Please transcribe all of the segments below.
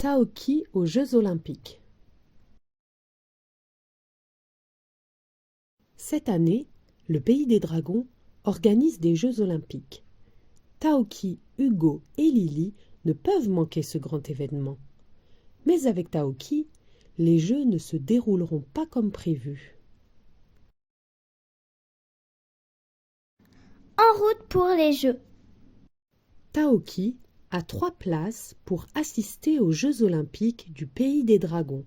Taoki aux Jeux olympiques. Cette année, le Pays des Dragons organise des Jeux olympiques. Taoki, Hugo et Lily ne peuvent manquer ce grand événement. Mais avec Taoki, les Jeux ne se dérouleront pas comme prévu. En route pour les Jeux. Taoki a 3 places pour assister aux Jeux olympiques du Pays des Dragons.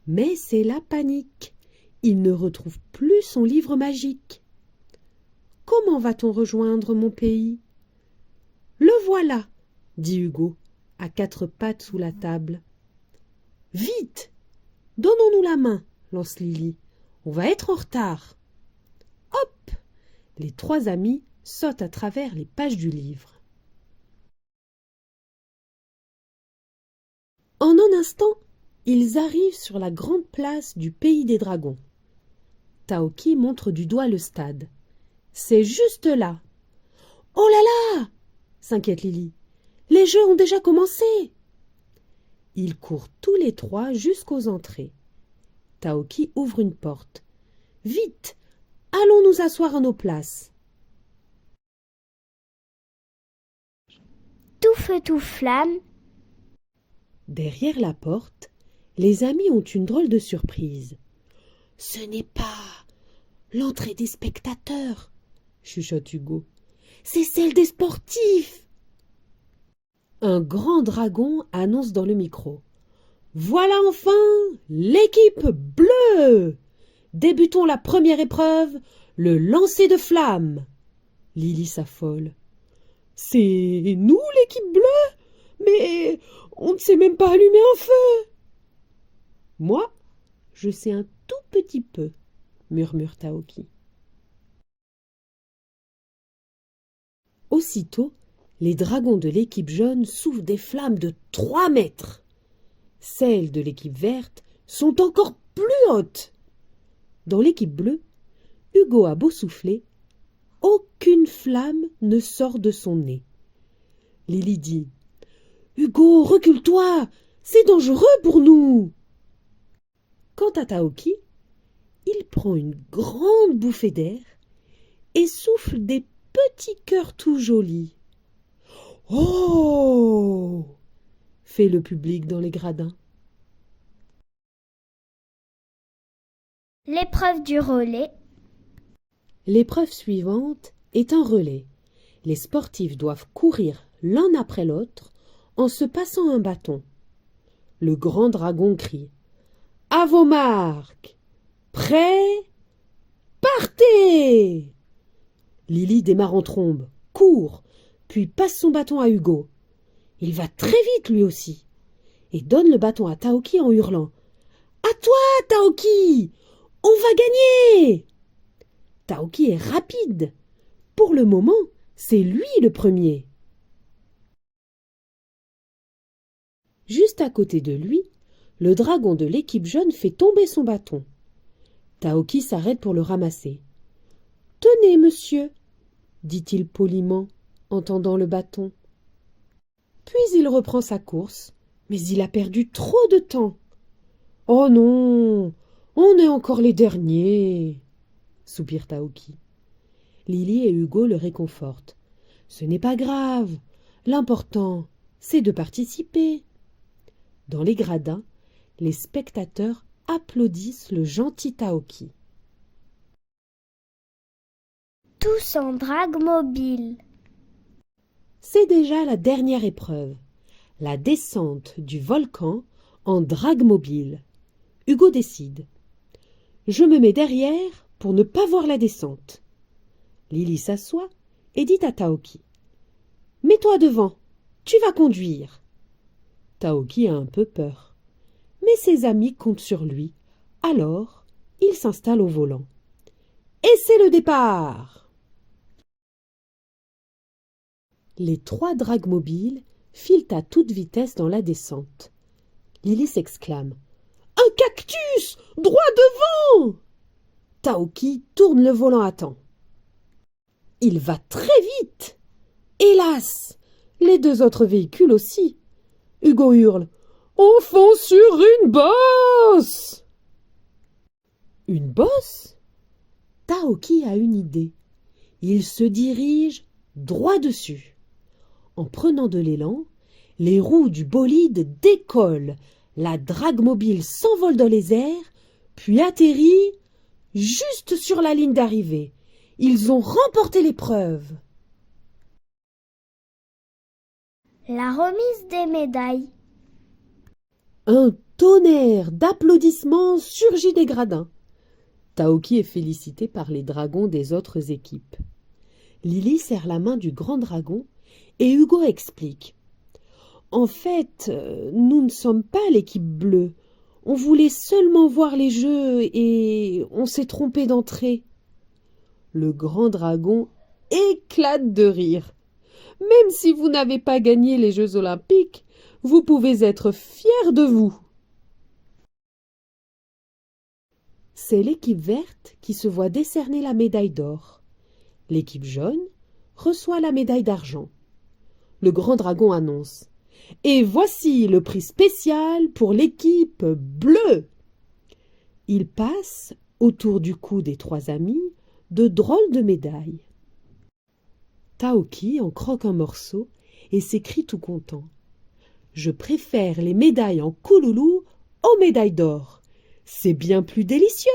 Mais c'est la panique. Il ne retrouve plus son livre magique. Comment va-t-on rejoindre mon pays? Le voilà, dit Hugo, à 4 pattes sous la table. Vite! Donnons-nous la main, lance Lily. On va être en retard. Hop! Les 3 amis sautent à travers les pages du livre. En un instant, ils arrivent sur la grande place du Pays des Dragons. Taoki montre du doigt le stade. C'est juste là. Oh là là! S'inquiète Lily. Les jeux ont déjà commencé. Ils courent tous les 3 jusqu'aux entrées. Taoki ouvre une porte. Vite! Allons nous asseoir à nos places. Tout feu, tout flamme. Derrière la porte, les amis ont une drôle de surprise. Ce n'est pas l'entrée des spectateurs, chuchote Hugo. C'est celle des sportifs. Un grand dragon annonce dans le micro. Voilà enfin l'équipe bleue. Débutons la première épreuve, le lancer de flammes. Lily s'affole. C'est nous l'équipe bleue? Mais on ne sait même pas allumer un feu. Moi, je sais un tout petit peu, murmure Taoki. Aussitôt, les dragons de l'équipe jaune soufflent des flammes de 3 mètres. Celles de l'équipe verte sont encore plus hautes. Dans l'équipe bleue, Hugo a beau souffler, aucune flamme ne sort de son nez. Lily dit « Hugo, recule-toi, c'est dangereux pour nous !» Quant à Taoki, il prend une grande bouffée d'air et souffle des petits cœurs tout jolis. « Oh !» fait le public dans les gradins. L'épreuve du relais. L'épreuve suivante est un relais. Les sportifs doivent courir l'un après l'autre en se passant un bâton. Le grand dragon crie « À vos marques! Prêts? Partez !» Lily démarre en trombe, court, puis passe son bâton à Hugo. Il va très vite lui aussi et donne le bâton à Taoki en hurlant « À toi, Taoki! On va gagner !» Taoki est rapide. Pour le moment, c'est lui le premier. Juste à côté de lui, le dragon de l'équipe jaune fait tomber son bâton. Taoki s'arrête pour le ramasser. « Tenez, monsieur !» dit-il poliment en tendant le bâton. Puis il reprend sa course, mais il a perdu trop de temps. « Oh non, on est encore les derniers !» soupire Taoki. Lily et Hugo le réconfortent. « Ce n'est pas grave, l'important, c'est de participer. » Dans les gradins, les spectateurs applaudissent le gentil Taoki. Tous en drague mobile. C'est déjà la dernière épreuve, la descente du volcan en drague mobile. Hugo décide. Je me mets derrière pour ne pas voir la descente. Lily s'assoit et dit à Taoki. Mets-toi devant, tu vas conduire. Taoki a un peu peur, mais ses amis comptent sur lui, alors il s'installe au volant. Et c'est le départ! Les 3 dragues mobiles filent à toute vitesse dans la descente. Lily s'exclame. Un cactus! Droit devant! Taoki tourne le volant à temps. Il va très vite! Hélas! Les 2 autres véhicules aussi. Hugo hurle. On fonce sur une bosse. Une bosse? Taoki a une idée. Il se dirige droit dessus. En prenant de l'élan, les roues du bolide décollent, la drague-mobile s'envole dans les airs, puis atterrit juste sur la ligne d'arrivée. Ils ont remporté l'épreuve. La remise des médailles. Un tonnerre d'applaudissements surgit des gradins. Taoki est félicité par les dragons des autres équipes. Lily serre la main du grand dragon et Hugo explique. En fait, nous ne sommes pas l'équipe bleue. On voulait seulement voir les jeux et on s'est trompé d'entrée. Le grand dragon éclate de rire. Même si vous n'avez pas gagné les Jeux olympiques, vous pouvez être fiers de vous. C'est l'équipe verte qui se voit décerner la médaille d'or. L'équipe jaune reçoit la médaille d'argent. Le grand dragon annonce. Et voici le prix spécial pour l'équipe bleue. Il passe autour du cou des trois amis de drôles de médailles. Taoki en croque un morceau et s'écrie tout content. Je préfère les médailles en couloulou aux médailles d'or. C'est bien plus délicieux.